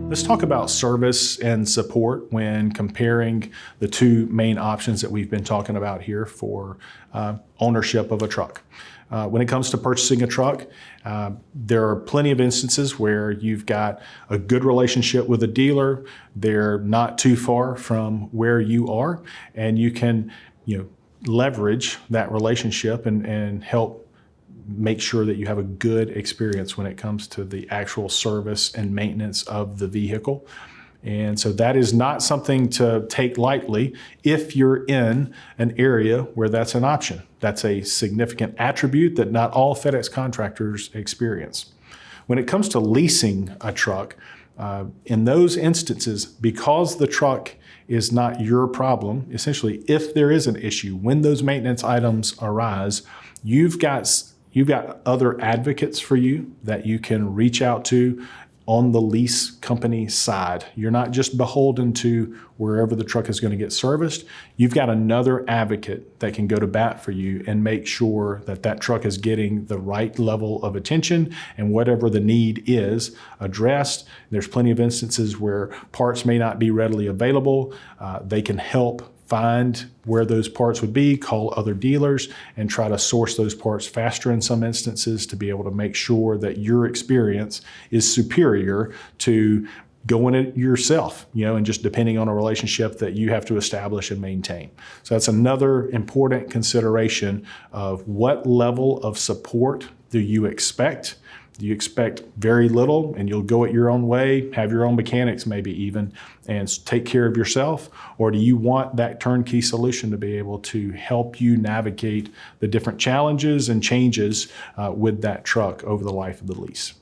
Let's talk about service and support when comparing the two main options that we've been talking about here for ownership of a truck. When it comes to purchasing a truck, there are plenty of instances where you've got a good relationship with a dealer. They're not too far from where you are, and you can, leverage that relationship and help make sure that you have a good experience when it comes to the actual service and maintenance of the vehicle. And so that is not something to take lightly if you're in an area where that's an option. That's a significant attribute that not all FedEx contractors experience. When it comes to leasing a truck, in those instances, because the truck is not your problem, essentially, if there is an issue, when those maintenance items arise, you've got other advocates for you that you can reach out to on the lease company side. You're not just beholden to wherever the truck is going to get serviced. You've got another advocate that can go to bat for you and make sure that that truck is getting the right level of attention and whatever the need is addressed. There's plenty of instances where parts may not be readily available. They can help find where those parts would be, call other dealers, and try to source those parts faster in some instances to be able to make sure that your experience is superior to going it yourself, and just depending on a relationship that you have to establish and maintain. So that's another important consideration of what level of support do you expect. Do you expect very little and you'll go it your own way, have your own mechanics maybe even, and take care of yourself? Or do you want that turnkey solution to be able to help you navigate the different challenges and changes with that truck over the life of the lease?